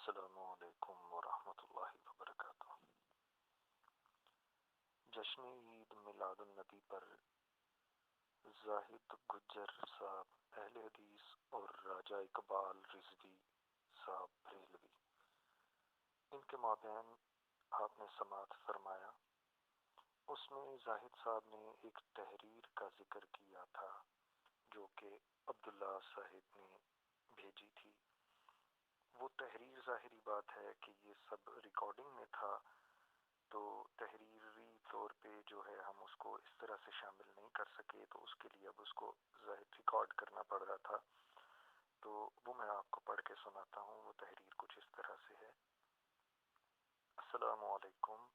السلام علیکم ورحمۃ اللہ وبرکاتہ۔ جشن عید میلاد النبی پر زاہد گجر صاحب اہل حدیث اور راجہ اقبال رضوی صاحب بریلوی، ان کے مابین آپ نے سماعت فرمایا۔ اس میں زاہد صاحب نے ایک تحریر کا ذکر کیا تھا جو کہ عبداللہ صاحب نے بھیجی تھی۔ وہ تحریر ظاہری بات ہے کہ یہ سب ریکارڈنگ میں تھا، تو تحریری طور پہ جو ہے ہم اس کو اس طرح سے شامل نہیں کر سکے، تو اس کے لیے اب اس کو ظاہر ریکارڈ کرنا پڑ رہا تھا، تو وہ میں آپ کو پڑھ کے سناتا ہوں۔ وہ تحریر کچھ اس طرح سے ہے۔ السلام علیکم۔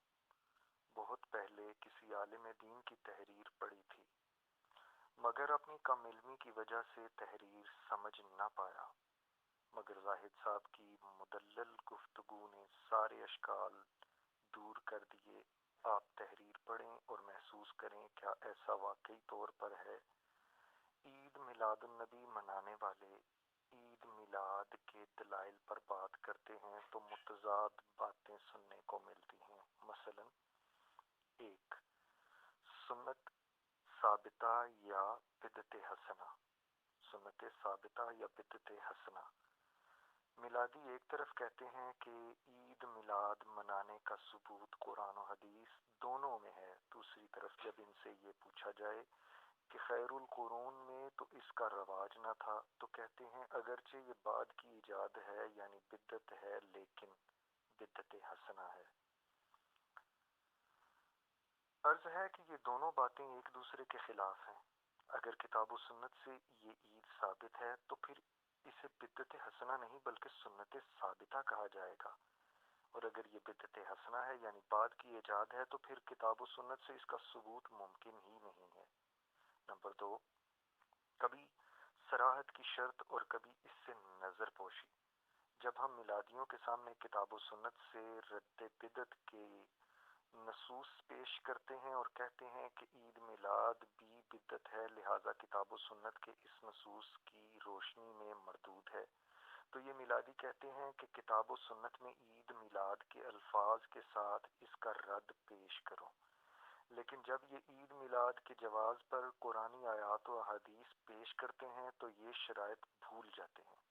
بہت پہلے کسی عالم دین کی تحریر پڑھی تھی، مگر اپنی کم علمی کی وجہ سے تحریر سمجھ نہ پایا، مگر زاہد صاحب کی مدلل گفتگو نے سارے اشکال دور کر دیے۔ آپ تحریر پڑھیں اور محسوس کریں کیا ایسا واقعی طور پر ہے۔ عید میلاد النبی منانے والے عید میلاد کے دلائل پر بات کرتے ہیں تو متضاد باتیں سننے کو ملتی ہیں۔ مثلا 1، سنت ثابتہ یا بدعت حسنہ۔ سنت ثابتہ یا بدعت حسنہ۔ میلادی ایک طرف کہتے ہیں کہ عید میلاد منانے کا ثبوت قرآن و حدیث دونوں میں ہے، دوسری طرف جب ان سے یہ پوچھا جائے کہ خیر القرون میں تو اس کا رواج نہ تھا، تو کہتے ہیں اگرچہ یہ بعد کی ایجاد ہے یعنی بدعت ہے، لیکن بدعت حسنہ ہے۔ عرض ہے کہ یہ دونوں باتیں ایک دوسرے کے خلاف ہیں۔ اگر کتاب و سنت سے یہ عید ثابت ہے تو پھر اسے بدعت حسنہ نہیں بلکہ سنت ثابتہ کہا جائے گا، اور اگر یہ بدعت حسنہ ہے یعنی بعد کی ایجاد ہے تو پھر کتاب و سنت سے اس کا ثبوت ممکن ہی نہیں ہے۔ نمبر 2، کبھی صراحت کی شرط اور کبھی اس سے نظر پوشی۔ جب ہم میلادیوں کے سامنے کتاب و سنت سے رد بدعت کے نصوص پیش کرتے ہیں اور کہتے ہیں کہ عید میلاد بھی بدعت ہے، لہٰذا کتاب و سنت کے اس نصوص کی روشنی میں مردود ہے، تو یہ میلادی کہتے ہیں کہ کتاب و سنت میں عید میلاد کے الفاظ کے ساتھ اس کا رد پیش کرو۔ لیکن جب یہ عید میلاد کے جواز پر قرآنی آیات و احادیث پیش کرتے ہیں تو یہ شرائط بھول جاتے ہیں۔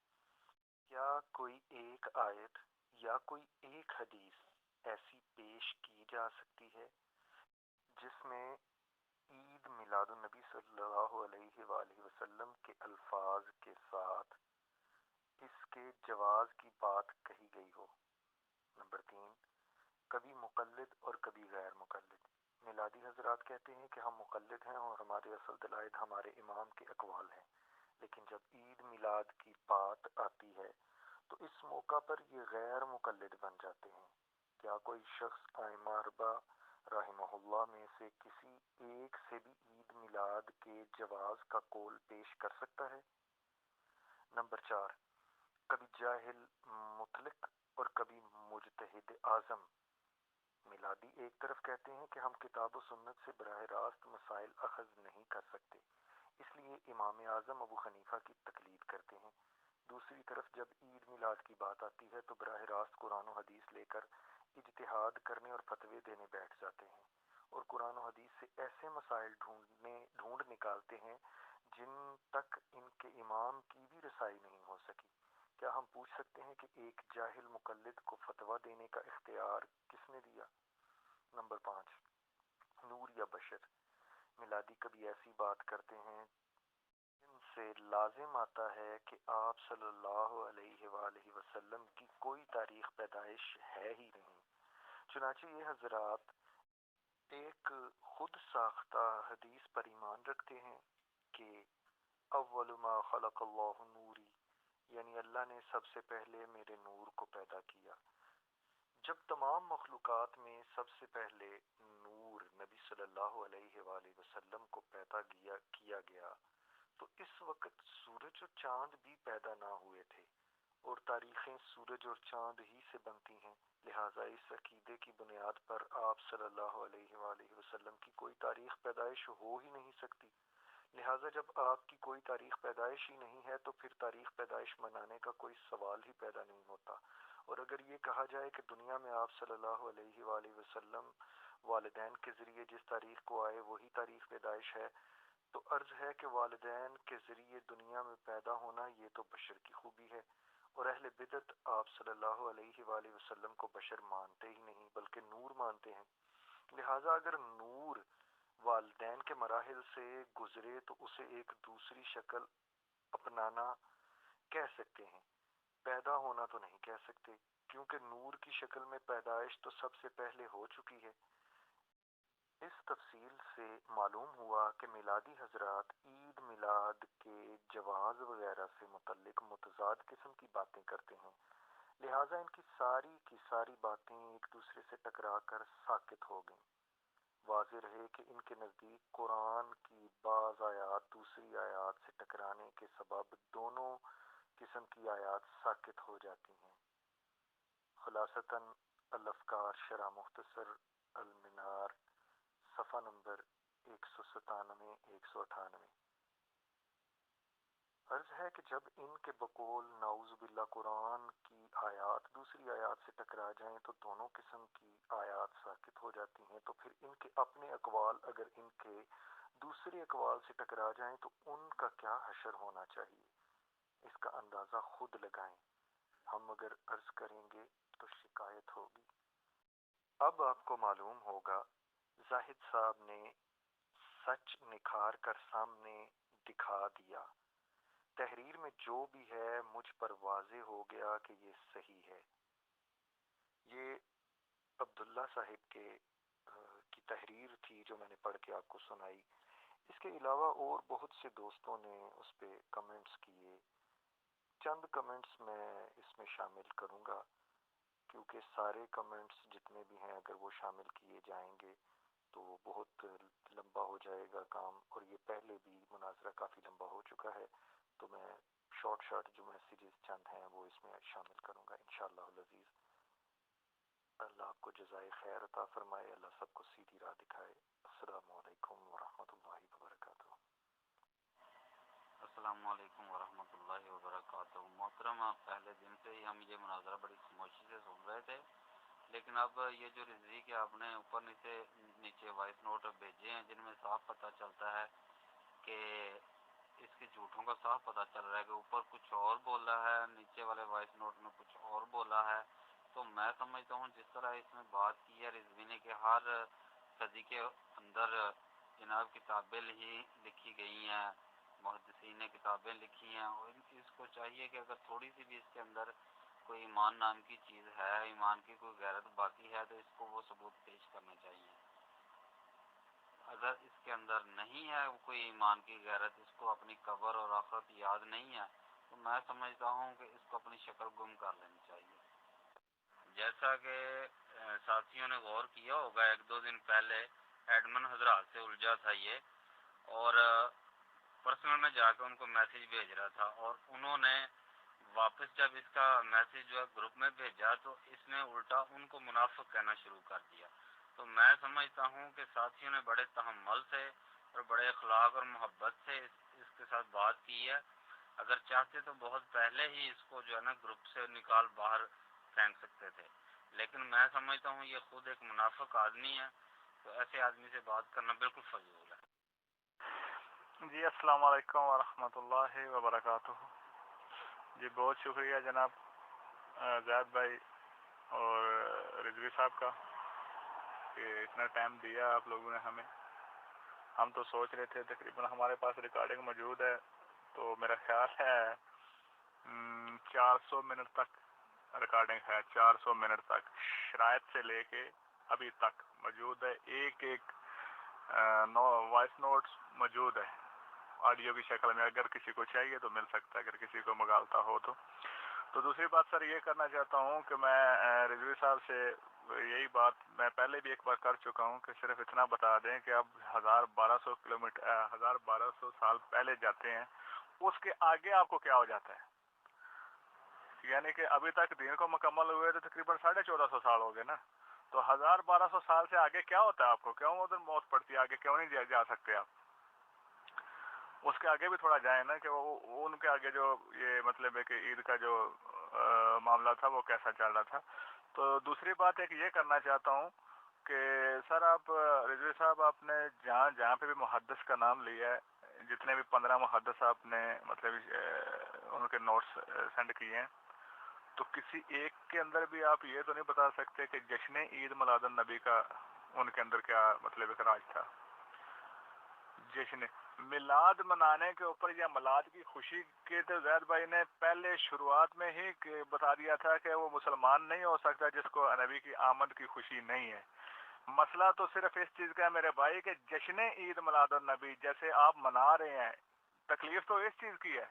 کیا کوئی ایک آیت یا کوئی ایک حدیث ایسی پیش کی جا سکتی ہے جس میں عید میلاد النبی صلی اللہ علیہ وآلہ وسلم کے الفاظ کے ساتھ اس کے جواز کی بات کہی گئی ہو؟ نمبر 3، کبھی مقلد اور کبھی غیر مقلد۔ میلادی حضرات کہتے ہیں کہ ہم مقلد ہیں اور ہمارے اصل دلائل ہمارے امام کے اقوال ہیں، لیکن جب عید میلاد کی بات آتی ہے تو اس موقع پر یہ غیر مقلد بن جاتے ہیں۔ کیا کوئی شخص ائمہ اربعہ رحمہ اللہ میں سے کسی ایک سے بھی عید میلاد کے جواز کا قول پیش کر سکتا ہے؟ نمبر 4، کبھی جاہل مطلق اور کبھی مجتہد اعظم۔ میلادی ایک طرف کہتے ہیں کہ ہم کتاب و سنت سے براہ راست مسائل اخذ نہیں کر سکتے، اس لیے امام اعظم ابو حنیفہ کی تقلید کرتے ہیں، دوسری طرف جب عید میلاد کی بات آتی ہے تو براہ راست قرآن و حدیث لے کر اجتہاد کرنے اور فتوے دینے بیٹھ جاتے ہیں، اور قرآن و حدیث سے ایسے مسائل ڈھونڈ نکالتے ہیں جن تک ان کے امام کی بھی رسائی نہیں ہو سکی۔ کیا ہم پوچھ سکتے ہیں کہ ایک جاہل مقلد کو فتویٰ دینے کا اختیار کس نے دیا؟ نمبر 5، نور یا بشر۔ میلادی کبھی ایسی بات کرتے ہیں جن سے لازم آتا ہے کہ آپ صلی اللہ علیہ وآلہ وسلم کی کوئی تاریخ پیدائش ہے ہی نہیں، چنانچہ یہ حضرات ایک خود ساختہ حدیث پر ایمان رکھتے ہیں کہ اول ما خلق اللہ نوری، یعنی اللہ نے سب سے پہلے میرے نور کو پیدا کیا۔ جب تمام مخلوقات میں سب سے پہلے نور نبی صلی اللہ علیہ وآلہ وسلم کو پیدا کیا گیا تو اس وقت سورج اور چاند بھی پیدا نہ ہوئے تھے، اور تاریخیں سورج اور چاند ہی سے بنتی ہیں، لہٰذا اس عقیدے کی بنیاد پر آپ صلی اللہ علیہ وآلہ وسلم کی کوئی تاریخ پیدائش ہو ہی نہیں سکتی۔ لہٰذا جب آپ کی کوئی تاریخ پیدائش ہی نہیں ہے تو پھر تاریخ پیدائش منانے کا کوئی سوال ہی پیدا نہیں ہوتا، اور اور اگر یہ کہا جائے کہ دنیا میں آپ صلی اللہ علیہ وآلہ وسلم والدین کے ذریعے جس تاریخ کو آئے وہی تاریخ پیدائش ہے، تو عرض ہے کہ والدین کے ذریعے دنیا میں پیدا ہونا یہ تو بشر کی خوبی ہے، اور اہل بدعت آپ صلی اللہ علیہ وآلہ وسلم کو بشر مانتے ہی نہیں بلکہ نور مانتے ہیں۔ لہٰذا اگر نور والدین کے مراحل سے گزرے تو اسے ایک دوسری شکل اپنانا کہہ سکتے ہیں، پیدا ہونا تو نہیں کہہ سکتے، کیونکہ نور کی شکل میں پیدائش تو سب سے پہلے ہو چکی ہے۔ اس تفصیل سے معلوم ہوا کہ میلادی حضرات عید میلاد کے جواز وغیرہ سے متعلق متضاد قسم کی باتیں کرتے ہیں، لہٰذا ان کی ساری باتیں ایک دوسرے سے ٹکرا کر ساقط ہو گئیں۔ واضح رہے کہ ان کے نزدیک قرآن کی بعض آیات دوسری آیات سے ٹکرانے کے سبب دونوں قسم کی آیات ساقط ہو جاتی ہیں۔ خلاصتاً الافکار شرح مختصر المنار صفحہ نمبر 197 198۔ عرض ہے کہ جب ان کے بقول نعوذ باللہ قرآن کی آیات دوسری آیات سے ٹکرا جائیں تو دونوں قسم کی آیات ساقط ہو جاتی ہیں، تو پھر ان کے اپنے اقوال اگر ان کے دوسرے اقوال سے ٹکرا جائیں تو ان کا کیا حشر ہونا چاہیے، اس کا اندازہ خود لگائیں۔ ہم اگر عرض کریں گے تو شکایت ہوگی۔ اب آپ کو معلوم ہوگا زاہد صاحب نے سچ نکھار کر سامنے دکھا دیا، تحریر میں جو بھی ہے مجھ پر واضح ہو گیا کہ یہ صحیح ہے۔ یہ عبداللہ صاحب کی تحریر تھی جو میں نے پڑھ کے آپ کو سنائی۔ اس کے علاوہ اور بہت سے دوستوں نے اس پہ کمنٹس کیے، چند کمنٹس میں اس میں شامل کروں گا کیونکہ سارے کمنٹس جتنے بھی ہیں اگر وہ شامل کیے جائیں گے تو بہت لمبا ہو جائے گا کام، اور یہ پہلے بھی مناظرہ کافی لمبا ہو چکا ہے، تو میں شارٹ جو میسیجز چند ہیں وہ اس میں شامل کروں گا انشاءاللہ العزیز۔ اللہ آپ کو جزائے خیر عطا فرمائے، اللہ سب کو سیدھی راہ دکھائے۔ السلام علیکم ورحمۃ اللہ وبرکاتہ۔ السلام علیکم ورحمۃ اللہ وبرکاتہ۔ محترم، پہلے دن سے ہی ہم یہ مناظرہ بڑی خاموشی سے سن رہے تھے، لیکن اب یہ جو رضوی کے آپ نے اوپر نیچے وائس نوٹ بھیجے ہیں جن میں صاف پتہ چلتا ہے کہ اس کے جھوٹوں کا صاف پتہ چل رہا ہے کہ اوپر کچھ اور بولا ہے، نیچے والے وائس نوٹ میں کچھ اور بولا ہے، تو میں سمجھتا ہوں جس طرح اس میں بات کی ہے رضوی نے کہ ہر صدی کے اندر جناب کتابیں ہی لکھی گئی ہیں، محدثین نے کتابیں لکھی ہیں، اور اس کو چاہیے کہ اگر تھوڑی سی بھی اس کے اندر کوئی ایمان نام کی چیز ہے، ایمان کی کوئی غیرت باقی ہے، تو اس کو وہ ثبوت پیش کرنا چاہیے۔ اگر اس کے اندر نہیں ہے کوئی ایمان کی غیرت، اس کو اپنی قبر اور آخرت یاد نہیں ہے، تو میں سمجھتا ہوں کہ اس کو اپنی شکل گم کر لینی چاہیے۔ جیسا کہ ساتھیوں نے غور کیا ہوگا، ایک دو دن پہلے ایڈمن حضرات سے الجھا تھا یہ، اور پرسنل میں جا کے ان کو میسیج بھیج رہا تھا، اور انہوں نے واپس جب اس کا میسیج جو ہے گروپ میں بھیجا تو اس نے الٹا ان کو منافق کہنا شروع کر دیا۔ تو میں سمجھتا ہوں کہ ساتھیوں نے بڑے تحمل سے اور بڑے اخلاق اور محبت سے اس کے ساتھ بات کی ہے۔ اگر چاہتے تو بہت پہلے ہی اس کو جو ہے نا گروپ سے نکال باہر پھینک سکتے تھے، لیکن میں سمجھتا ہوں یہ خود ایک منافق آدمی ہے، تو ایسے آدمی سے بات کرنا بالکل فضول ہے۔ جی السلام علیکم ورحمۃ اللہ وبرکاتہ۔ جی بہت شکریہ جناب زید بھائی اور رضوی صاحب کا کہ اتنا ٹائم دیا آپ لوگوں نے ہمیں۔ ہم تو سوچ رہے تھے، تقریباً ہمارے پاس ریکارڈنگ موجود ہے، تو میرا خیال ہے 400 منٹ تک ریکارڈنگ ہے، 400 منٹ تک شرائط سے لے کے ابھی تک موجود ہے، ایک وائس نوٹس موجود ہے آڈیو کی شکل میں، اگر کسی کو چاہیے تو مل سکتا ہے، اگر کسی کو مغالطہ ہو تو دوسری بات سر یہ کرنا چاہتا ہوں کہ میں رضوی صاحب سے یہی بات میں پہلے بھی ایک بار کر چکا ہوں کہ صرف اتنا بتا دیں کہ اب 1200 کلومیٹر 1200 سال پہلے جاتے ہیں، اس کے آگے آپ کو کیا ہو جاتا ہے؟ یعنی کہ ابھی تک دین کو مکمل ہوئے تو تقریباً 1450 سال ہو گئے نا، تو 1200 سال سے آگے کیا ہوتا ہے؟ آپ کو کیوں ادھر موت پڑتی ہے؟ آگے کیوں نہیں جا سکتے آپ؟ اس کے آگے بھی تھوڑا جائیں نا، کہ وہ ان کے آگے جو یہ مطلب ہے کہ عید کا جو معاملہ تھا وہ کیسا چل رہا تھا. تو دوسری بات ایک یہ کرنا چاہتا ہوں کہ سر آپ رضوی صاحب آپ نے جہاں پہ بھی محدث کا نام لیا ہے, جتنے بھی 15 محدث آپ نے مطلب ان کے نوٹس سینڈ کیے ہیں, تو کسی ایک کے اندر بھی آپ یہ تو نہیں بتا سکتے کہ جشن عید میلاد النبی کا ان کے اندر کیا مطلب اخراج تھا؟ جشن میلاد منانے کے اوپر یا میلاد کی خوشی کے تو زید بھائی نے پہلے شروعات میں ہی بتا دیا تھا کہ وہ مسلمان نہیں ہو سکتا جس کو نبی کی آمد کی خوشی نہیں ہے. مسئلہ تو صرف اس چیز کا ہے میرے بھائی کہ جشن عید میلاد النبی جیسے آپ منا رہے ہیں, تکلیف تو اس چیز کی ہے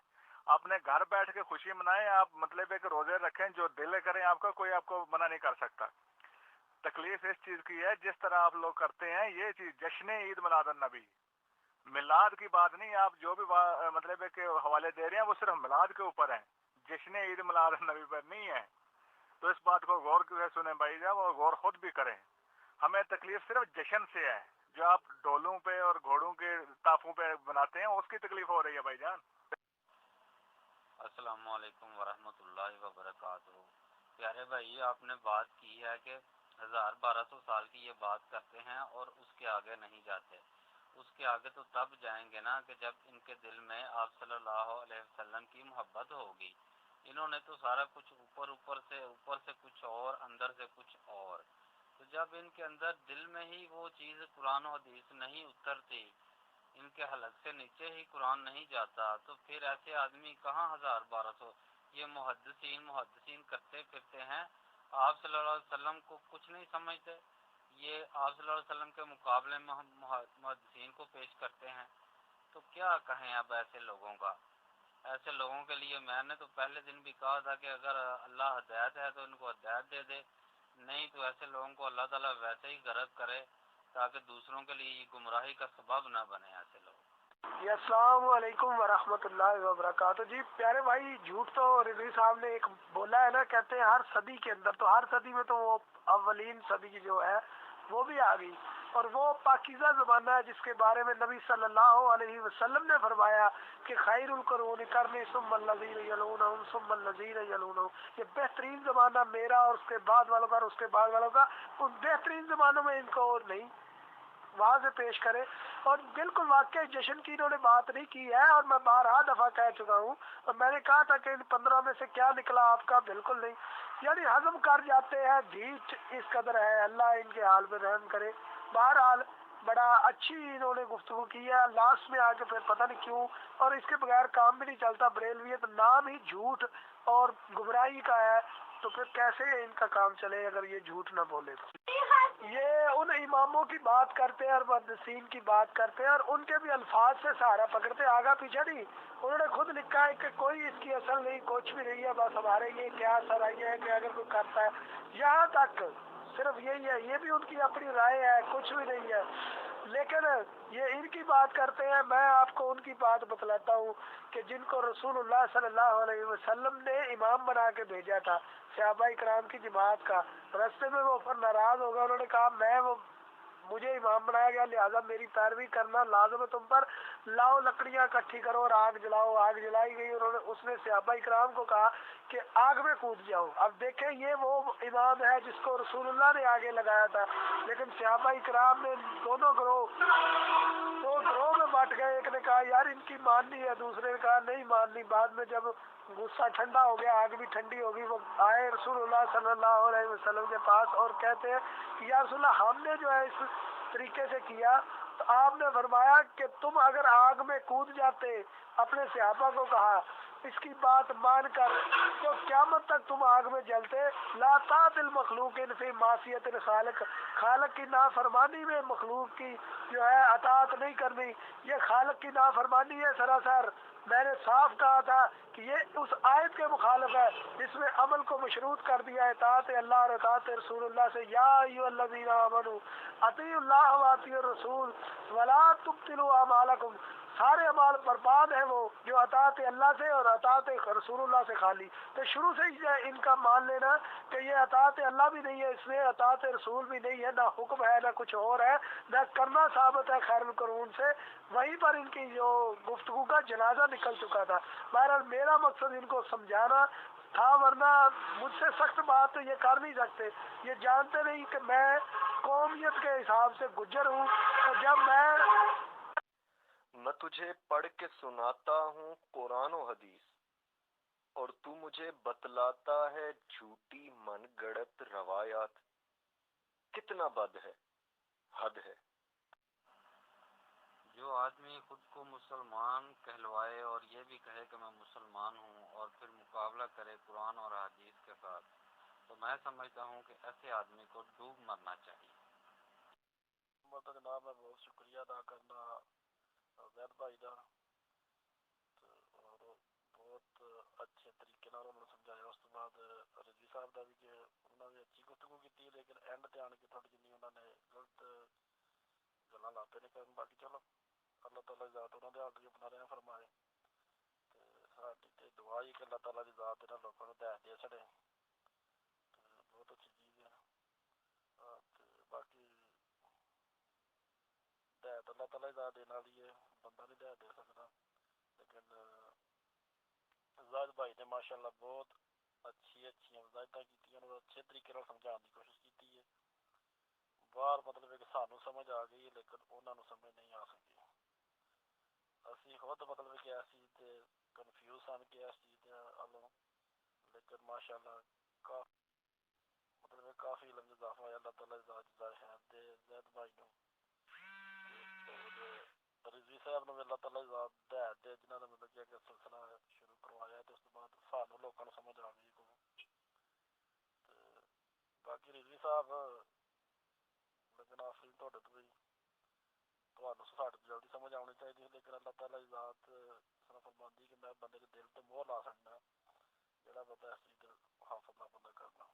آپ نے گھر بیٹھ کے خوشی منائیں, آپ مطلب ایک روزے رکھیں, جو دل کریں آپ کا, کوئی آپ کو منع نہیں کر سکتا. تکلیف اس چیز کی ہے جس طرح آپ لوگ کرتے ہیں یہ چیز جشن عید میلاد النبی, میلاد کی بات نہیں. آپ جو بھی مطلب ہے کہ حوالے دے رہے ہیں وہ صرف میلاد کے اوپر ہیں, جشن عید میلاد النبی پر نہیں ہے. تو اس بات کو غور سے سنیں بھائی جان, وہ غور خود بھی کریں. ہمیں تکلیف صرف جشن سے ہے, جو آپ ڈولوں پہ اور گھوڑوں کے تافوں پہ بناتے ہیں اس کی تکلیف ہو رہی ہے بھائی جان. السلام علیکم ورحمۃ اللہ وبرکاتہ. پیارے بھائی آپ نے بات کی ہے کہ 1200 سال کی یہ بات کرتے ہیں اور اس کے آگے نہیں جاتے. اس کے آگے تو تب جائیں گے نا کہ جب ان کے دل میں آپ صلی اللہ علیہ وسلم کی محبت ہوگی. انہوں نے تو سارا کچھ اوپر سے کچھ اور, اندر سے کچھ اور. تو جب ان کے اندر دل میں ہی وہ چیز قرآن و حدیث نہیں اترتی, ان کے حلق سے نیچے ہی قرآن نہیں جاتا, تو پھر ایسے آدمی کہاں 1200 یہ محدثین کرتے پھرتے ہیں. آپ صلی اللہ علیہ وسلم کو کچھ نہیں سمجھتے, یہ آپ صلی اللہ علیہ وسلم کے مقابلے میں ہم محدثین کو پیش کرتے ہیں. تو کیا کہیں اب ایسے لوگوں کا؟ ایسے لوگوں کے لیے میں نے تو پہلے دن بھی کہا تھا کہ اگر اللہ ہدایت ہے تو ان کو ہدایت دے دے, نہیں تو ایسے لوگوں کو اللہ تعالیٰ ویسے ہی غرق کرے تاکہ دوسروں کے لیے یہ گمراہی کا سبب نہ بنے ایسے لوگ. جی السلام علیکم ورحمۃ اللہ وبرکاتہ. جی پیارے بھائی, جھوٹ تو رضوی صاحب نے ایک بولا ہے نا, کہتے ہیں ہر صدی کے اندر, تو ہر صدی میں تو وہ اولین صدی جو ہے وہ بھی آ گئی, اور وہ پاکیزہ زمانہ ہے جس کے بارے میں نبی صلی اللہ علیہ وسلم نے فرمایا کہ خیر القرون قرنی ثم الذین یلونہم ثم الذین یلونہم, یہ بہترین زمانہ میرا اور اس کے بعد والوں کا اور اس کے بعد والوں کا. ان بہترین زمانوں میں ان کو نہیں وہاں سے پیش کرے. اور بالکل واقعی جشن کی انہوں نے بات نہیں کی ہے, اور میں 12 دفعہ کہہ چکا ہوں, اور میں نے کہا تھا کہ ان 15 میں سے کیا نکلا آپ کا, بالکل نہیں. یعنی ہضم کر جاتے ہیں, ڈھیٹ اس قدر ہے, اللہ ان کے حال پہ رحم کرے. بہرحال بڑا اچھی انہوں نے گفتگو کی ہے, لاسٹ میں آ کے پھر پتہ نہیں کیوں, اور اس کے بغیر کام بھی نہیں چلتا. بریلویت نام ہی جھوٹ اور گمراہی کا ہے, تو پھر کیسے ان کا کام چلے اگر یہ جھوٹ نہ بولے تو. یہ ان اماموں کی بات کرتے ہیں اور محدثین کی بات کرتے ہیں, اور ان کے بھی الفاظ سے سہارا پکڑتے, آگا پیچھے نہیں. انہوں نے خود لکھا ہے کہ کوئی اس کی اصل نہیں, کچھ بھی نہیں ہے, بس ہمارے یہ کیا سرائیاں ہے کہ اگر کوئی کرتا ہے, یہاں تک صرف یہی ہے. یہ بھی ان کی اپنی رائے ہے, کچھ بھی نہیں ہے. لیکن یہ ان کی بات کرتے ہیں, میں آپ کو ان کی بات بتلاتا ہوں کہ جن کو رسول اللہ صلی اللہ علیہ وسلم نے امام بنا کے بھیجا تھا صحابہ کرام کی جماعت کا, راستے میں وہ اوپر ناراض ہو گیا. انہوں نے کہا مجھے امام بنایا گیا, لہٰذا میری پیروی کرنا لازم ہے تم پر, لاؤ لکڑیاں اکٹھی کرو اور آگ جلاؤ. آگ جلائی گئی, اس نے صحابہ کرام کو کہا کہ آگ میں کود جاؤ. اب دیکھیں یہ وہ امام ہے جس کو رسول اللہ نے آگے لگایا تھا, لیکن صحابہ کرام نے دو گروہ میں بٹ گئے. ایک نے کہا یار ان کی ماننی ہے, دوسرے نے کہا نہیں ماننی. بعد میں جب غصہ ٹھنڈا ہو گیا, آگ بھی ٹھنڈی ہوگی, وہ آئے رسول اللہ صلی اللہ علیہ وسلم کے پاس اور کہتے ہیں کہ یا رسول اللہ ہم نے جو ہے اس طریقے سے کیا, تو آپ نے فرمایا کہ تم اگر آگ میں کود جاتے, اپنے صحابہ کو کہا اس کی بات مان کر, تو قیامت تک تم آگ میں جلتے. لا طاعت المخلوق فی معصیت الخالق, خالق کی نافرمانی میں مخلوق کی جو ہے اطاعت نہیں کرنی, یہ خالق کی نافرمانی ہے سراسر. میں نے صاف کہا تھا کہ یہ اس آیت کے مخالف ہے جس میں عمل کو مشروط کر دیا ہے اطاعت اللہ اور اطاعت رسول اللہ سے. یا ایھا الذین آمنوا اطیعوا اللہ واطیعوا الرسول ولا تبطلوا اعمالکم. سارے اعمال برباد ہیں وہ جو اطاعت اللہ سے اور اطاعت رسول اللہ سے خالی. تو شروع سے ہی ان کا مان لینا کہ یہ اطاعت اللہ بھی نہیں ہے, اس میں اطاعت رسول بھی نہیں ہے, نہ حکم ہے نہ کچھ اور ہے, نہ کرنا ثابت ہے خیر القرون سے. وہیں پر ان کی جو گفتگو کا جنازہ نکل چکا تھا. بہرحال میرا مقصد ان کو سمجھانا تھا, ورنہ مجھ سے سخت بات یہ کر نہیں سکتے. یہ جانتے نہیں کہ میں قومیت کے حساب سے گجر ہوں. تو جب میں تجھے پڑھ کے سناتا ہوں قرآن و حدیث, اور تو مجھے بتلاتا ہے جھوٹی من گڑت روایات. کتنا بد ہے, حد ہے. جو آدمی خود کو مسلمان کہلوائے اور یہ بھی کہے کہ میں مسلمان ہوں اور پھر مقابلہ کرے قرآن اور حدیث کے ساتھ, تو میں سمجھتا ہوں کہ ایسے آدمی کو ڈوب مرنا چاہیے. جناب میں بہت شکریہ ادا کرنا زید بھائی کا, اور بہت اچھے طریقے نال انہوں نے سمجھایا. اس تو بعد رضوی صاحب کا بھی کہ انہوں نے اچھی گفتگو کی, لیکن اینڈ تے آن کے تھوڑی جنی انہوں نے غلط گلاں لاتے نے کرن. باقی چلو اللہ تعالیٰ ذات انہوں نے حال اپنا رحم فرمائے. ساڈی تے دعا ہی کہ اللہ تعالیٰ کی ذات انہاں لوگوں کو ہدایت دے چھڑے. بہت اچھی چیز ہے. باقی ہدایت اللہ تعالیٰ کی ذات دینے والی ہے, بندہ نہیں ہدایت دے سکتا. لیکن زاہد بھائی نے ماشاء اللہ بہت اچھی وضاحتیں کی اور اچھے طریقے سے سمجھانے کی کوشش کی ہے. باہر مطلب ہے کہ سانوں سمجھ آ گئی, لیکن انہوں نے سمجھ نہیں آ سکی. اسی خود مطلب کہ ایسی تے کنفیوز سن کہ اس چیز والوں, لیکن ماشاء اللہ مطلب کافی علم اضافہ ہوا. اللہ تعالیٰ ذات دے زید بھائی نو اور رضوی صاحب نے اللہ تعالیٰ ہدایت دے, جنہوں نے مطلب کہ سلسلہ شروع کروایا. تو اس کے بعد سانوں لوگوں کو سمجھ آ گئی. باقی رضوی صاحب لیکن آفرین تھوڑے تو بھی تمہیں ساڈے تو جلدی سمجھ آنی چاہیے, لیکن اللہ تعالیٰ کی ذات فرماندی کہ میں بندے کے دل تے مہر لا سکنا جہاں بندہ اس چیز حافظ نہ بندہ کرنا.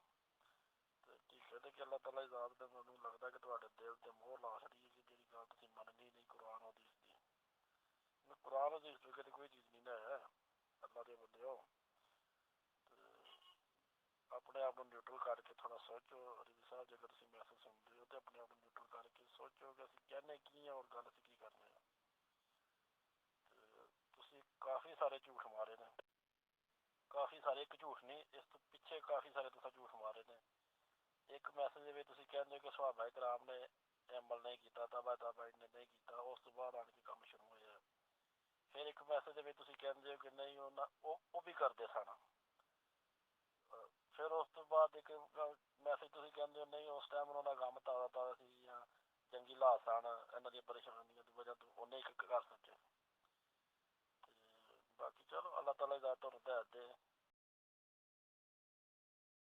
ٹھیک ہے کہ اللہ تعالیٰ کی ذات میں مجھے لگتا ہے کہ تھوڑے دل تے مہر لا چڑی ہے کہ جی گل تھی مننی نہیں قرآن حدیث دی. قرآن حدیث تو کدی کوئی چیز نہیں ہے اللہ دے بندے ہو. اپنے آپ کو نیوٹرل کر کے تھوڑا سوچو. رضوی صاحب جے اگر تسی میسج سنتے ہو تو اپنے آپ کو نیوٹرل کر کے سوچو کہ اسی کہنے کی ہیں اور گل اسی کی کرنے ہیں. تسی کافی سارے جھوٹ مارے نے, کافی سارے, ایک جھوٹ نہیں اس تو پیچھے کافی سارے تسا جھوٹ مارے نے. ایک میسج میں تسی کہندے ہو کہ صحابہ کرام نے عمل نہیں کیتا, تابع تابعین نے نہیں کیتا, اس تو بعد آن کے کام شروع ہویا. پھر ایک میسج میں تسی کہندے ہو کہ نہیں وہ بھی کرتے سن. پھر اس تو بعد ایک میسج تسی کہندے ہو نہیں اس ٹائم انہوں کا کام تازہ تازہ سی یا جنگی حالات سن, انہاں دی پریشانیاں دی وجہ تو وہ نہیں کر سکے. باقی چلو اللہ تعالیٰ ذات اور ہدایت دے.